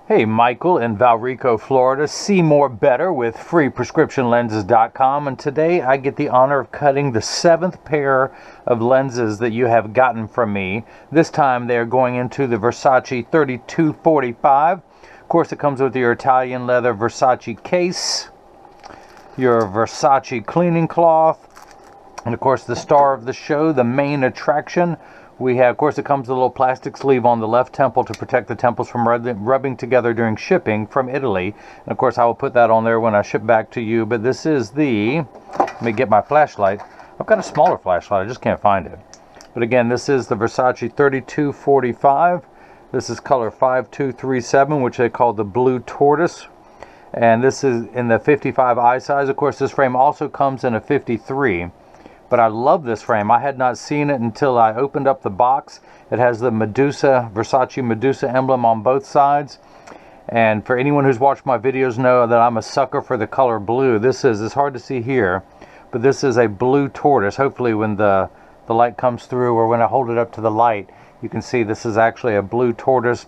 Hey, Michael in Valrico, Florida. See more better with freeprescriptionlenses.com, and today I get the honor of cutting the 7th pair of lenses that you have gotten from me. This time they are going into the Versace 3245. Of course, it comes with your Italian leather Versace case, your Versace cleaning cloth, and of course the star of the show, the main attraction. We have, of course, it comes with a little plastic sleeve on the left temple to protect the temples from rubbing together during shipping from Italy. And of course, I will put that on there when I ship back to you. But this is the, let me get my flashlight. I've got a smaller flashlight, I just can't find it. But again, this is the Versace 3245. This is color 5237, which they call the blue tortoise. And this is in the 55 eye size. Of course, this frame also comes in a 53. But I love this frame. I had not seen it until I opened up the box. It has the Medusa, Versace Medusa emblem on both sides. And for anyone who's watched my videos know that I'm a sucker for the color blue. It's hard to see here, but this is a blue tortoise. Hopefully when the light comes through, or when I hold it up to the light, you can see this is actually a blue tortoise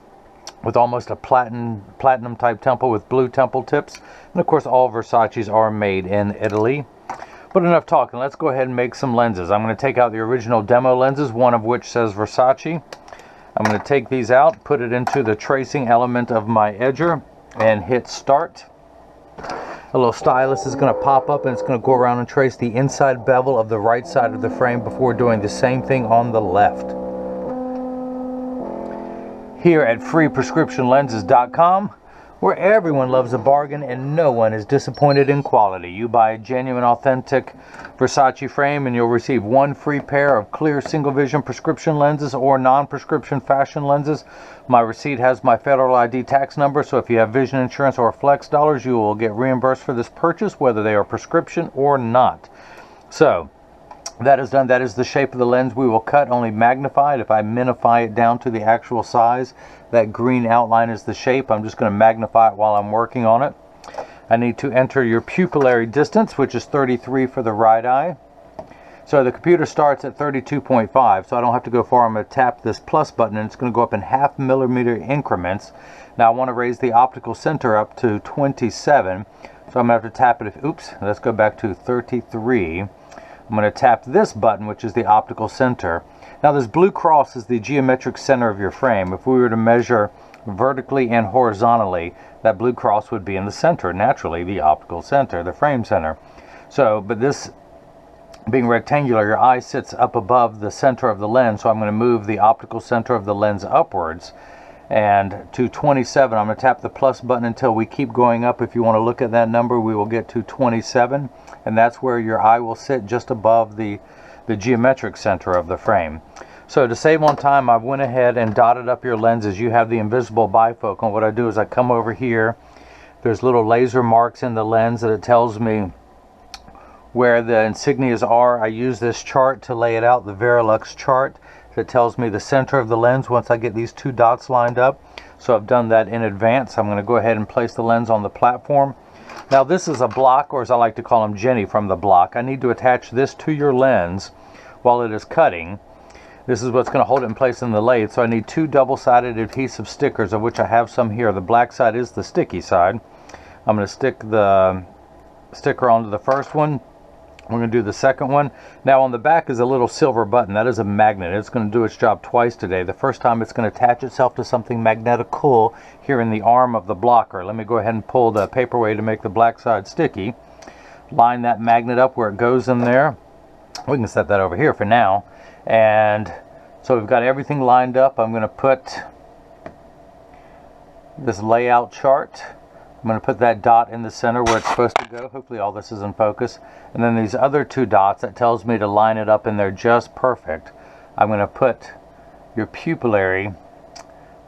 with almost a platinum type temple with blue temple tips. And of course, all Versaces are made in Italy. But enough talking, let's go ahead and make some lenses. I'm going to take out the original demo lenses, one of which says Versace. I'm going to take these out, put it into the tracing element of my edger, and hit start. A little stylus is going to pop up, and it's going to go around and trace the inside bevel of the right side of the frame before doing the same thing on the left. Here at freeprescriptionlenses.com, where everyone loves a bargain and no one is disappointed in quality. You buy a genuine, authentic Versace frame and you'll receive one free pair of clear single vision prescription lenses or non-prescription fashion lenses. My receipt has my federal ID tax number, so if you have vision insurance or flex dollars, you will get reimbursed for this purchase, whether they are prescription or not. So that is done. That is the shape of the lens we will cut, only magnified. If I minify it down to the actual size, that green outline is the shape. I'm just going to magnify it while I'm working on it. I need to enter your pupillary distance, which is 33 for the right eye. So the computer starts at 32.5, so I don't have to go far. I'm going to tap this plus button, and it's going to go up in 0.5 millimeter increments. Now I want to raise the optical center up to 27, so I'm going to have to tap it. Oops, let's go back to 33. I'm going to tap this button, which is the optical center. Now this blue cross is the geometric center of your frame. If we were to measure vertically and horizontally, that blue cross would be in the center, naturally the optical center, the frame center. So, but this being rectangular, your eye sits up above the center of the lens, so I'm going to move the optical center of the lens upwards. And to 27, I'm going to tap the plus button until we keep going up. If you want to look at that number, we will get to 27, and that's where your eye will sit, just above the geometric center of the frame. So to save on time, I went ahead and dotted up your lenses. You have the invisible bifocal. What I do is I come over here. There's little laser marks in the lens that it tells me where the insignias are. I use this chart to lay it out, the Verilux chart, that tells me the center of the lens once I get these two dots lined up. So I've done that in advance. I'm going to go ahead and place the lens on the platform. Now this is a block, or as I like to call them, Jenny from the block. I need to attach this to your lens while it is cutting. This is what's going to hold it in place in the lathe. So I need two double-sided adhesive stickers, of which I have some here. The black side is the sticky side. I'm going to stick the sticker onto the first one. We're going to do the second one. Now on the back is a little silver button. That is a magnet. It's going to do its job twice today. The first time it's going to attach itself to something magnetical here in the arm of the blocker. Let me go ahead and pull the paperweight to make the black side sticky. Line that magnet up where it goes in there. We can set that over here for now. And so we've got everything lined up. I'm going to put this layout chart. I'm going to put that dot in the center where it's supposed to go. Hopefully all this is in focus. And then these other two dots, that tells me to line it up in there just perfect. I'm going to put your pupillary,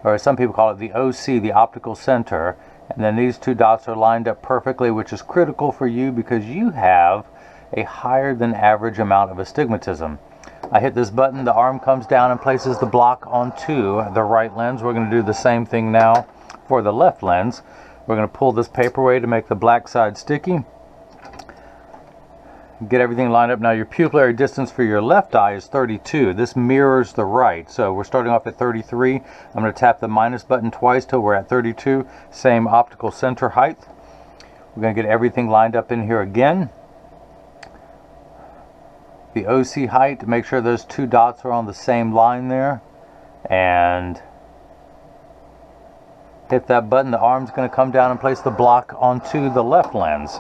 or some people call it the OC, the optical center. And then these two dots are lined up perfectly, which is critical for you because you have a higher than average amount of astigmatism. I hit this button, the arm comes down and places the block onto the right lens. We're going to do the same thing now for the left lens. We're going to pull this paperweight to make the black side sticky. Get everything lined up. Now your pupillary distance for your left eye is 32. This mirrors the right. So we're starting off at 33. I'm going to tap the minus button twice till we're at 32. Same optical center height. We're going to get everything lined up in here again. The OC height, make sure those two dots are on the same line there. And hit that button. The arm's going to come down and place the block onto the left lens.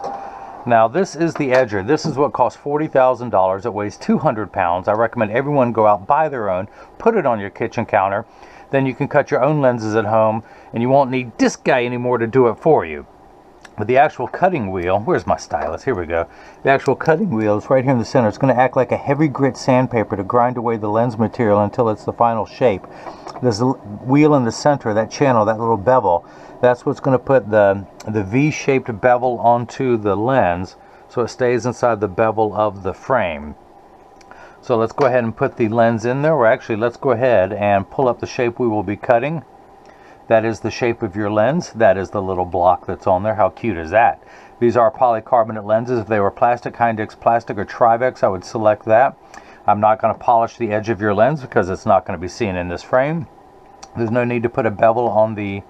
Now this is the edger. This is what costs $40,000. It weighs 200 pounds. I recommend everyone go out, buy their own, put it on your kitchen counter. Then you can cut your own lenses at home and you won't need this guy anymore to do it for you. But the actual cutting wheel, where's my stylus? Here we go. The actual cutting wheel is right here in the center. It's going to act like a heavy grit sandpaper to grind away the lens material until it's the final shape. There's a wheel in the center, that channel, that little bevel. That's what's going to put the V-shaped bevel onto the lens so it stays inside the bevel of the frame. So let's go ahead and put the lens in there. Or actually, let's go ahead and pull up the shape we will be cutting. That is the shape of your lens. That is the little block that's on there. How cute is that? These are polycarbonate lenses. If they were plastic, Hindex plastic, or Trivex, I would select that. I'm not going to polish the edge of your lens because it's not going to be seen in this frame. There's no need to put a bevel on the,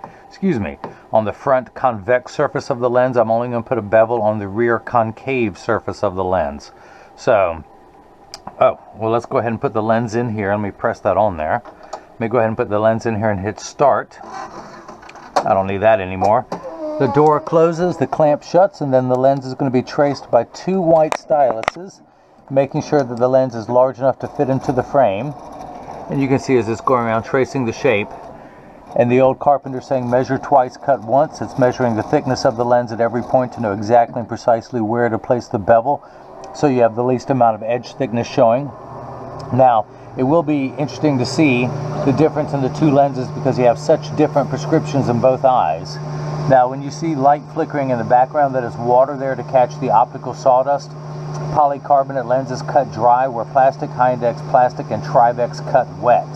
on the front convex surface of the lens. I'm only going to put a bevel on the rear concave surface of the lens. So, well, let's go ahead and put the lens in here. Let me press that on there. Let me go ahead and put the lens in here and hit start. I don't need that anymore. The door closes, the clamp shuts, and then the lens is going to be traced by two white styluses, making sure that the lens is large enough to fit into the frame. And you can see as it's going around tracing the shape. And the old carpenter saying measure twice, cut once. It's measuring the thickness of the lens at every point to know exactly and precisely where to place the bevel so you have the least amount of edge thickness showing. Now, it will be interesting to see the difference in the two lenses because you have such different prescriptions in both eyes. Now, when you see light flickering in the background, that is water there to catch the optical sawdust. Polycarbonate lenses cut dry, where plastic, Hindex plastic, and Trivex cut wet.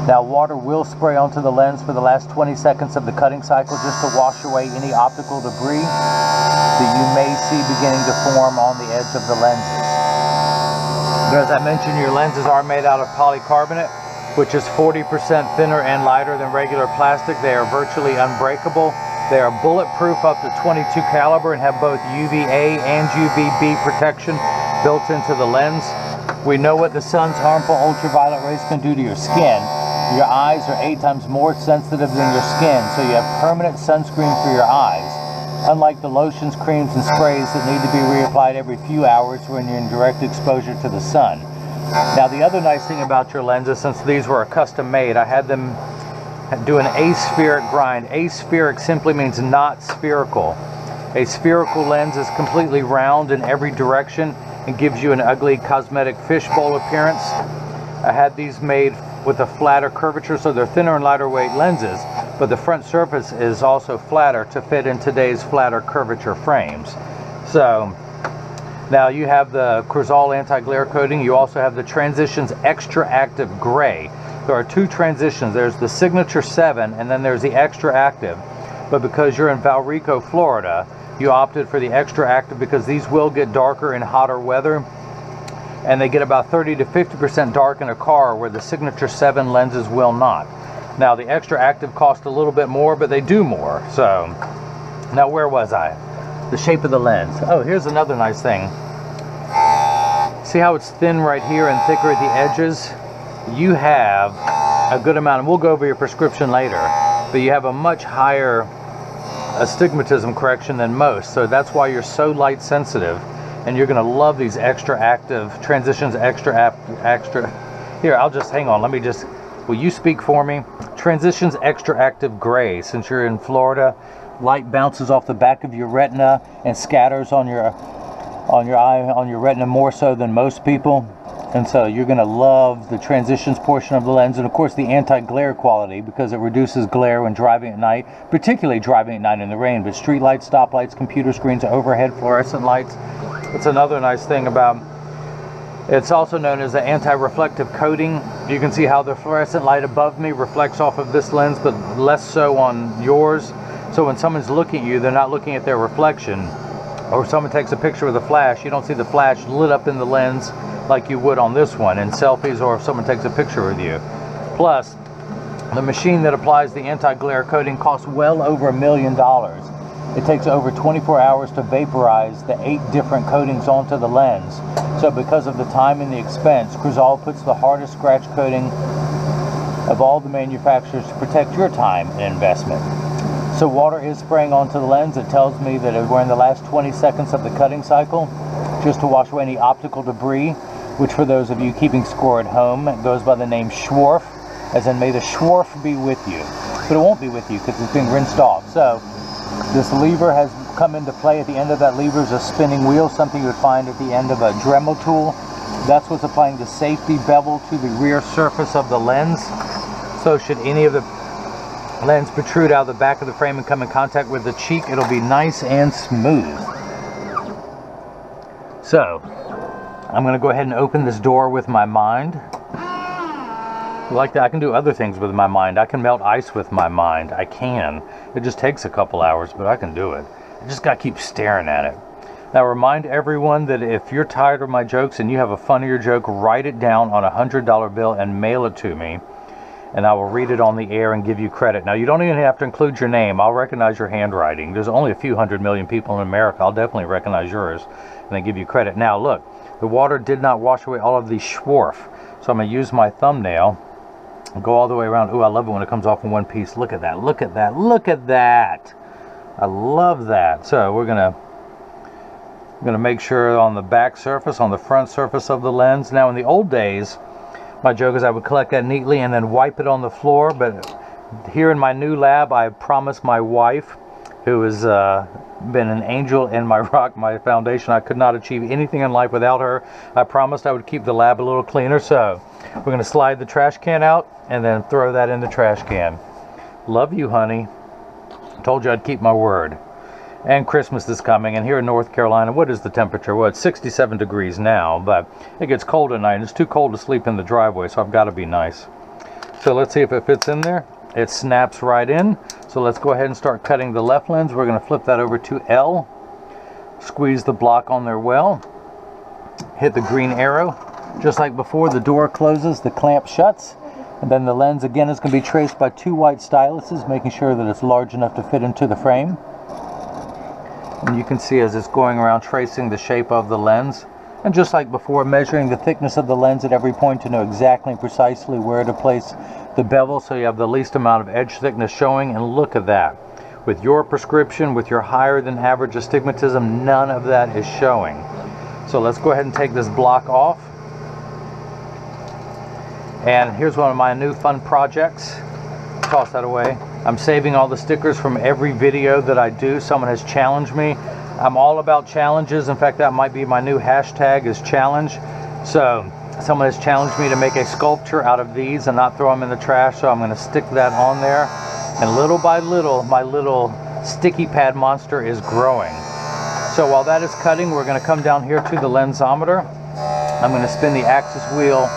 Now, water will spray onto the lens for the last 20 seconds of the cutting cycle just to wash away any optical debris that you may see beginning to form on the edge of the lenses. But as I mentioned, your lenses are made out of polycarbonate, which is 40% thinner and lighter than regular plastic. They are virtually unbreakable. They are bulletproof up to 22 caliber and have both UVA and UVB protection built into the lens. We know what the sun's harmful ultraviolet rays can do to your skin. Your eyes are 8 times more sensitive than your skin, so you have permanent sunscreen for your eyes, unlike the lotions, creams, and sprays that need to be reapplied every few hours when you're in direct exposure to the sun. Now, the other nice thing about your lenses, since these were custom made, I had them do an aspheric grind. Aspheric simply means not spherical. A spherical lens is completely round in every direction and gives you an ugly cosmetic fishbowl appearance. I had these made with a flatter curvature, so they're thinner and lighter weight lenses, but the front surface is also flatter to fit in today's flatter curvature frames. So now you have the Crizal anti-glare coating. You also have the Transitions XTRAactive Gray. There are two transitions. There's the Signature 7 and then there's the XTRAactive. But because you're in Valrico, Florida, you opted for the XTRAactive because these will get darker in hotter weather. And they get about 30 to 50% dark in a car where the Signature 7 lenses will not. Now the XTRAactive cost a little bit more, but they do more. So, now where was I? The shape of the lens. Oh, here's another nice thing. See how it's thin right here and thicker at the edges? You have a good amount, and we'll go over your prescription later, but you have a much higher astigmatism correction than most, so that's why you're so light sensitive, and you're going to love these XTRAactive Transitions extra. Here, I'll just, hang on, will you speak for me? Transitions XTRAactive Gray. Since you're in Florida, light bounces off the back of your retina and scatters on your retina more so than most people. And so you're going to love the transitions portion of the lens, and of course the anti-glare quality, because it reduces glare when driving at night, particularly driving at night in the rain. But street lights, stoplights, computer screens, overhead fluorescent lights. It's another nice thing about it's also known as the anti-reflective coating. You can see how the fluorescent light above me reflects off of this lens, but less so on yours. So when someone's looking at you, they're not looking at their reflection. or someone takes a picture with a flash, you don't see the flash lit up in the lens like you would on this one in selfies, or if someone takes a picture with you. Plus, the machine that applies the anti-glare coating costs well over $1 million. It takes over 24 hours to vaporize the 8 different coatings onto the lens. So because of the time and the expense, Crizal puts the hardest scratch coating of all the manufacturers to protect your time and investment. So water is spraying onto the lens. It tells me that we're in the last 20 seconds of the cutting cycle, just to wash away any optical debris, which for those of you keeping score at home, it goes by the name Schwarf, as in may the Schwarf be with you. But it won't be with you because it's being rinsed off. So this lever has come into play. At the end of that lever is a spinning wheel, something you would find at the end of a Dremel tool. That's what's applying the safety bevel to the rear surface of the lens. So should any of the lens protrude out of the back of the frame and come in contact with the cheek, it'll be nice and smooth. So I'm going to go ahead and open this door with my mind. Like that, I can do other things with my mind. I can melt ice with my mind. I can. It just takes a couple hours, but I can do it. I just got to keep staring at it. Now, remind everyone that if you're tired of my jokes and you have a funnier joke, write it down on a $100 bill and mail it to me, and I will read it on the air and give you credit. Now, you don't even have to include your name. I'll recognize your handwriting. There's only a few 100 million people in America. I'll definitely recognize yours and then give you credit. Now, look, the water did not wash away all of the Schwarf, so I'm going to use my thumbnail and go all the way around. Ooh, I love it when it comes off in one piece. Look at that. Look at that. Look at that. I love that. So we're going to make sure on the back surface, on the front surface of the lens. Now, in the old days, my joke is I would collect that neatly and then wipe it on the floor. But here in my new lab, I promised my wife, who has been an angel in my rock, my foundation. I could not achieve anything in life without her. I promised I would keep the lab a little cleaner. So we're going to slide the trash can out and then throw that in the trash can. Love you, honey. Told you I'd keep my word. And Christmas is coming, and here in North Carolina, what is the temperature? Well, it's 67 degrees now, but it gets cold at night, and it's too cold to sleep in the driveway, so I've got to be nice. So let's see if it fits in there. It snaps right in. So let's go ahead and start cutting the left lens. We're going to flip that over to L. Squeeze the block on there well. Hit the green arrow. Just like before, the door closes, the clamp shuts. And then the lens again is going to be traced by 2 white styluses, making sure that it's large enough to fit into the frame. And you can see as it's going around tracing the shape of the lens. And just like before, measuring the thickness of the lens at every point to know exactly and precisely where to place the bevel so you have the least amount of edge thickness showing. And look at that. With your prescription, with your higher than average astigmatism, none of that is showing. So let's go ahead and take this block off. And here's one of my new fun projects. Toss that away. I'm saving all the stickers from every video that I do. Someone has challenged me. I'm all about challenges. In fact, that might be my new hashtag, is challenge. So someone has challenged me to make a sculpture out of these and not throw them in the trash. So I'm going to stick that on there. And little by little, my little sticky pad monster is growing. So while that is cutting, we're going to come down here to the lensometer. I'm going to spin the axis wheel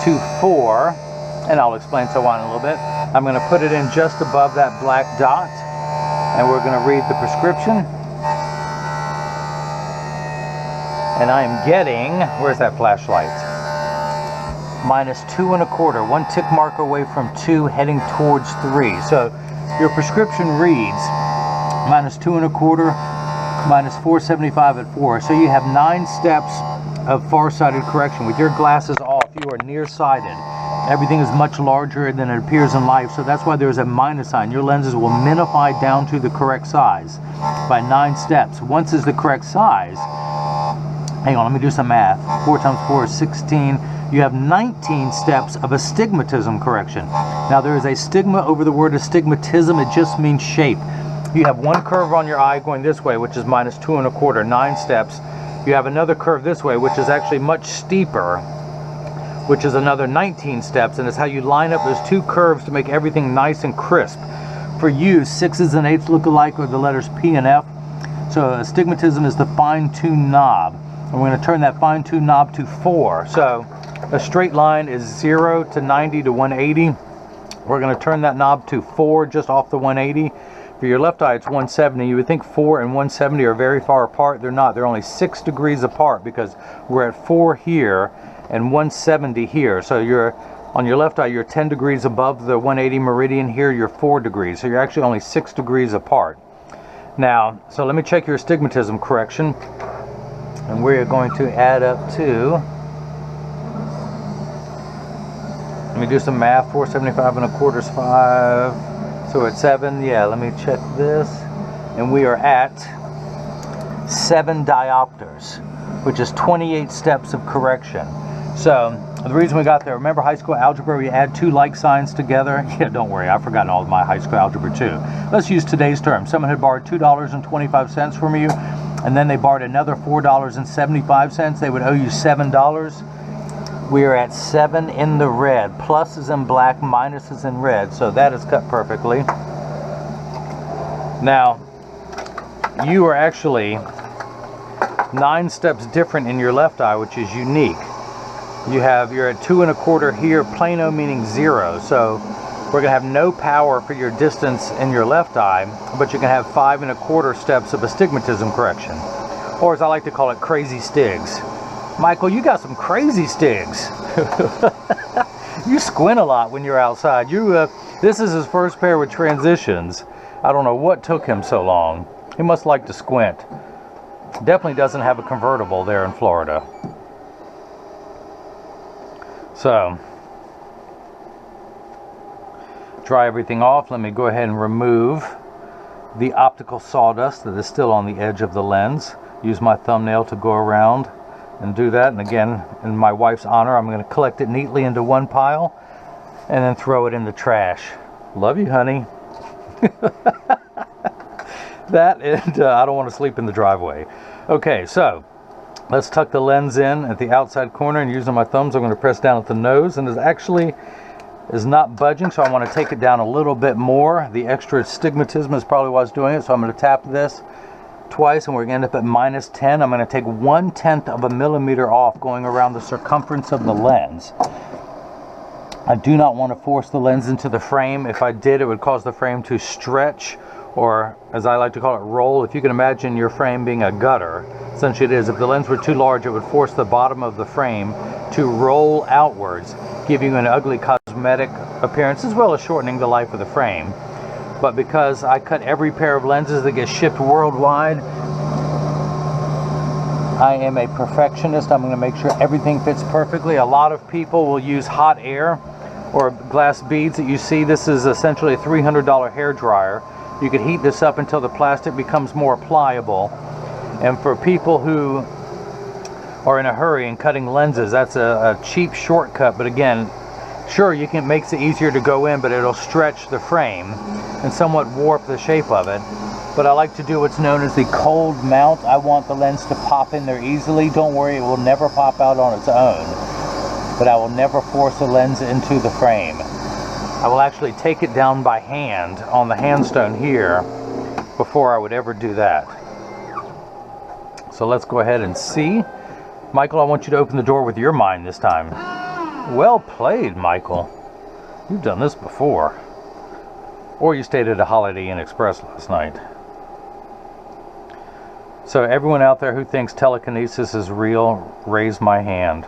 to 4, and I'll explain so on in a little bit. I'm going to put it in just above that black dot, and we're going to read the prescription. And I am getting, where's that flashlight? -2 1/4, 1 tick mark away from 2, heading towards 3. So your prescription reads -2 1/4, -475 at 4. So you have 9 steps of far-sighted correction. With your glasses off, you are nearsighted. Everything is much larger than it appears in life, so that's why there's a minus sign. Your lenses will minify down to the correct size by 9 steps. Once is the correct size, hang on, let me do some math. 4 times 4 is 16. You have 19 steps of astigmatism correction. Now there is a stigma over the word astigmatism. It just means shape. You have one curve on your eye going this way, which is -2 1/4, 9 steps. You have another curve this way, which is actually much steeper, which is another 19 steps, and it's how you line up those 2 curves to make everything nice and crisp. For you, 6s and 8s look alike with the letters P and F. So astigmatism is the fine-tune knob. And we're going to turn that fine-tune knob to 4. So a straight line is 0 to 90 to 180. We're going to turn that knob to 4 just off the 180. For your left eye, it's 170. You would think 4 and 170 are very far apart. They're not. They're only 6 degrees apart because we're at 4 here and 170 here. So you're on your left eye, you're 10 degrees above the 180 meridian. Here, you're 4 degrees. So you're actually only 6 degrees apart. Now, so let me check your astigmatism correction. And we're going to add up to, let me do some math. 475 1/4 is 5. So at 7, yeah, let me check this. And we are at 7 diopters, which is 28 steps of correction. So the reason we got there, remember high school algebra, we add 2 like signs together? Yeah, don't worry, I've forgotten all of my high school algebra too. Let's use today's term. Someone had borrowed $2.25 from you, and then they borrowed another $4.75. They would owe you $7. We are at 7 in the red. Plus is in black, minus is in red. So that is cut perfectly. Now, you are actually 9 steps different in your left eye, which is unique. You're at 2 1/4 here, plano meaning 0. So we're going to have no power for your distance in your left eye, but you can have 5 1/4 steps of astigmatism correction. Or as I like to call it, crazy stigs. Michael, you got some crazy stigs. You squint a lot when you're outside. This is his first pair with transitions. I don't know what took him so long. He must like to squint. Definitely doesn't have a convertible there in Florida. So, dry everything off. Let me go ahead and remove the optical sawdust that is still on the edge of the lens. Use my thumbnail to go around and do that. And again, in my wife's honor, I'm going to collect it neatly into one pile and then throw it in the trash. Love you, honey. That, and I don't want to sleep in the driveway. Okay, so let's tuck the lens in at the outside corner, and using my thumbs, I'm going to press down at the nose, and it actually is not budging, so I want to take it down a little bit more. The extra astigmatism is probably why I was doing it, so I'm going to tap this twice, and we're going to end up at -10. I'm going to take 1/10 of a millimeter off, going around the circumference of the lens. I do not want to force the lens into the frame. If I did, it would cause the frame to stretch, or as I like to call it, roll. If you can imagine your frame being a gutter, essentially it is. If the lens were too large, it would force the bottom of the frame to roll outwards, giving you an ugly cosmetic appearance, as well as shortening the life of the frame. But because I cut every pair of lenses that get shipped worldwide, I am a perfectionist. I'm going to make sure everything fits perfectly. A lot of people will use hot air or glass beads that you see. This is essentially a $300 hair dryer. You could heat this up until the plastic becomes more pliable. And for people who are in a hurry and cutting lenses, that's a cheap shortcut. But again, sure, makes it easier to go in, but it'll stretch the frame and somewhat warp the shape of it. But I like to do what's known as the cold mount. I want the lens to pop in there easily. Don't worry, it will never pop out on its own. But I will never force the lens into the frame. I will actually take it down by hand on the handstone here before I would ever do that. So let's go ahead and see. Michael, I want you to open the door with your mind this time. Well played, Michael. You've done this before. Or you stayed at a Holiday Inn Express last night. So everyone out there who thinks telekinesis is real, raise my hand.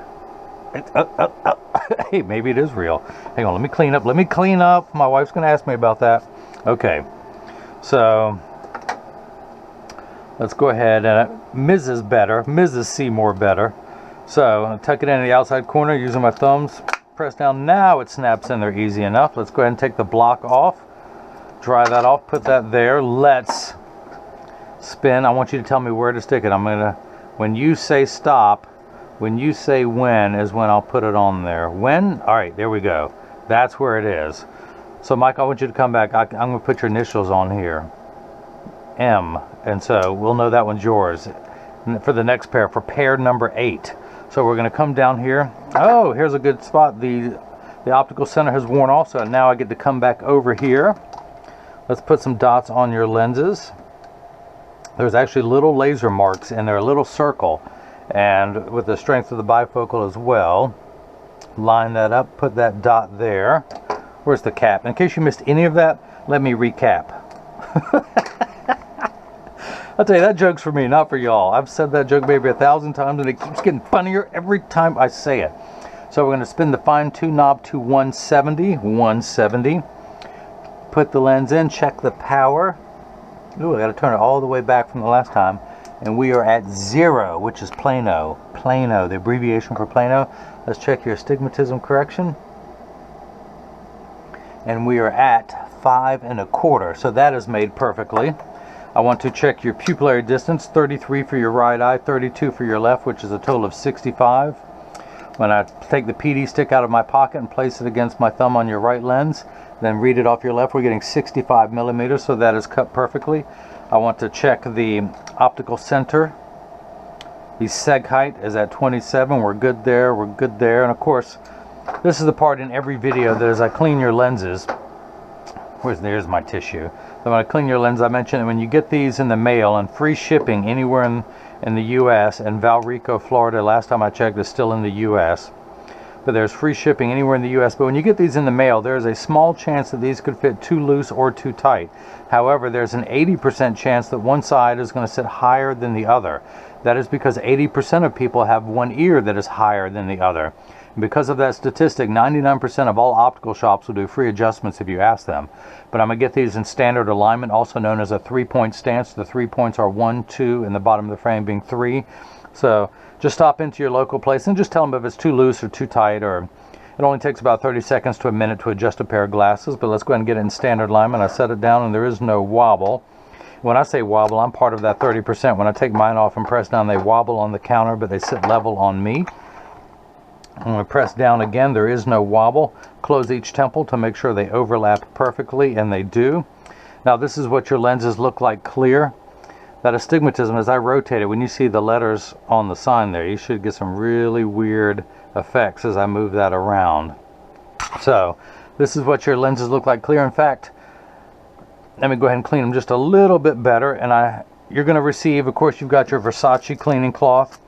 Hey, maybe it is real. Hang on, let me clean up. Let me clean up. My wife's going to ask me about that. Okay. So let's go ahead and Mrs. Seymour better. So I'll tuck it in the outside corner using my thumbs. Press down. Now it snaps in there easy enough. Let's go ahead and take the block off. Dry that off. Put that there. Let's spin. I want you to tell me where to stick it. I'm going to, when you say stop, when you say when is when I'll put it on there. When? All right, there we go. That's where it is. So Mike, I want you to come back. I'm going to put your initials on here. M. And so we'll know that one's yours for the next pair, for pair number 8. So we're going to come down here. Oh, here's a good spot. The optical center has worn off, so now I get to come back over here. Let's put some dots on your lenses. There's actually little laser marks in there, a little circle. And with the strength of the bifocal as well, line that up, put that dot there. Where's the cap? In case you missed any of that, let me recap. I'll tell you, that joke's for me, not for y'all. I've said that joke maybe 1,000 times, and it keeps getting funnier every time I say it. So we're going to spin the fine tune knob to 170. 170. Put the lens in, check the power. Ooh, I got to turn it all the way back from the last time. And we are at 0, which is plano. Plano, the abbreviation for plano. Let's check your astigmatism correction. And we are at 5 1/4. So that is made perfectly. I want to check your pupillary distance, 33 for your right eye, 32 for your left, which is a total of 65. When I take the PD stick out of my pocket and place it against my thumb on your right lens, then read it off your left, we're getting 65 millimeters, so that is cut perfectly. I want to check the optical center. The seg height is at 27. We're good there, we're good there. And of course, this is the part in every video that as I clean your lenses, there's my tissue. So when I clean your lens, I mentioned that when you get these in the mail and free shipping anywhere in the U.S. and Valrico, Florida, last time I checked, is still in the U.S. But there's free shipping anywhere in the U.S. But when you get these in the mail, there's a small chance that these could fit too loose or too tight. However, there's an 80% chance that one side is going to sit higher than the other. That is because 80% of people have one ear that is higher than the other. And because of that statistic, 99% of all optical shops will do free adjustments if you ask them. But I'm going to get these in standard alignment, also known as a 3-point stance. The 3 points are 1, 2, and the bottom of the frame being 3. So just stop into your local place and just tell them if it's too loose or too tight, or it only takes about 30 seconds to a minute to adjust a pair of glasses. But let's go ahead and get it in standard alignment. I set it down and there is no wobble. When I say wobble, I'm part of that 30%. When I take mine off and press down, they wobble on the counter, but they sit level on me. When I press down again, there is no wobble. Close each temple to make sure they overlap perfectly, and they do. Now this is what your lenses look like clear. That astigmatism, as I rotate it, when you see the letters on the sign there, you should get some really weird effects as I move that around. So this is what your lenses look like clear. In fact, let me go ahead and clean them just a little bit better. And you're going to receive, of course, you've got your Versace cleaning cloth.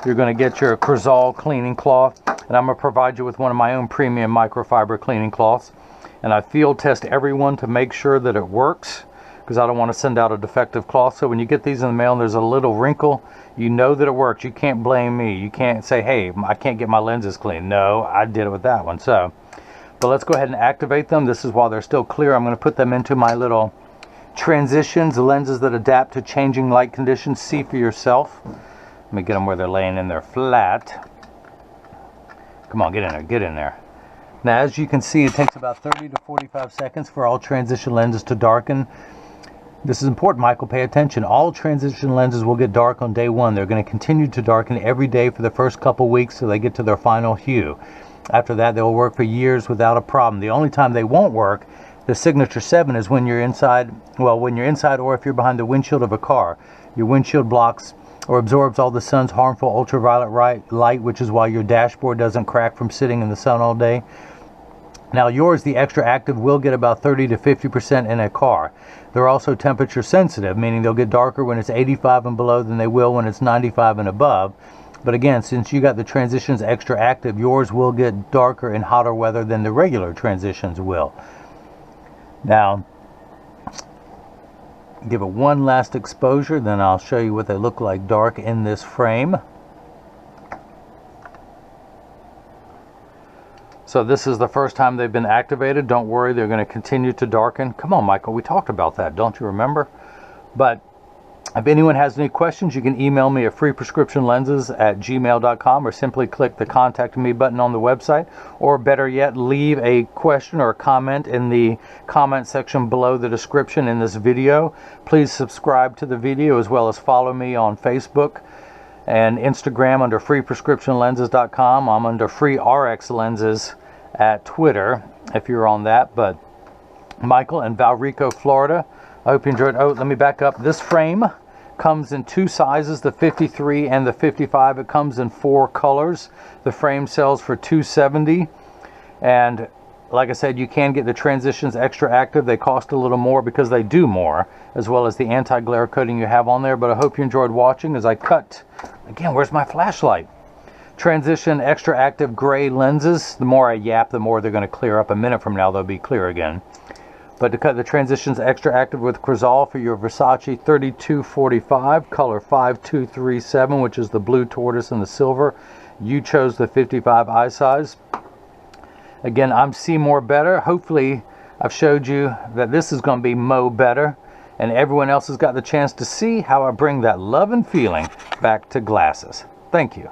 You're going to get your Crizal cleaning cloth. And I'm going to provide you with one of my own premium microfiber cleaning cloths. And I field test everyone to make sure that it works, because I don't want to send out a defective cloth. So when you get these in the mail and there's a little wrinkle, you know that it works. You can't blame me. You can't say, hey, I can't get my lenses clean. No, I did it with that one. So, but let's go ahead and activate them. This is while they're still clear. I'm going to put them into my little transitions, lenses that adapt to changing light conditions. See for yourself. Let me get them where they're laying in there flat. Come on, get in there, get in there. Now, as you can see, it takes about 30 to 45 seconds for all transition lenses to darken. This is important, Michael, pay attention. All transition lenses will get dark on day 1. They're going to continue to darken every day for the first couple weeks till they get to their final hue. After that, they will work for years without a problem. The only time they won't work, the signature 7, is when you're inside, well, when you're inside or if you're behind the windshield of a car. Your windshield blocks or absorbs all the sun's harmful ultraviolet light, which is why your dashboard doesn't crack from sitting in the sun all day. Now yours, the XTRAactive, will get about 30 to 50% in a car. They're also temperature sensitive, meaning they'll get darker when it's 85 and below than they will when it's 95 and above. But again, since you got the Transitions XTRAactive, yours will get darker in hotter weather than the regular Transitions will. Now, give it one last exposure, then I'll show you what they look like dark in this frame. So this is the first time they've been activated. Don't worry, they're going to continue to darken. Come on, Michael, we talked about that, don't you remember? But if anyone has any questions, you can email me at freeprescriptionlenses@gmail.com, or simply click the Contact Me button on the website, or better yet, leave a question or a comment in the comment section below the description in this video. Please subscribe to the video, as well as follow me on Facebook and Instagram under freeprescriptionlenses.com. I'm under FreeRxLenses at Twitter, if you're on that. But Michael in Valrico, Florida, I hope you enjoyed. Oh, let me back up. This frame comes in 2 sizes, the 53 and the 55. It comes in 4 colors. The frame sells for $270. And like I said, you can get the Transitions XTRAactive. They cost a little more because they do more, as well as the anti-glare coating you have on there. But I hope you enjoyed watching as I cut. Again, where's my flashlight? Transition XTRAactive gray lenses. The more I yap, the more they're going to clear up. A minute from now, they'll be clear again. But to cut the transitions extra active with Crizal for your Versace 3245, color 5237, which is the blue tortoise and the silver. You chose the 55 eye size. Again, I'm See More Better. Hopefully, I've showed you that this is going to be Mo Better, and everyone else has got the chance to see how I bring that love and feeling back to glasses. Thank you.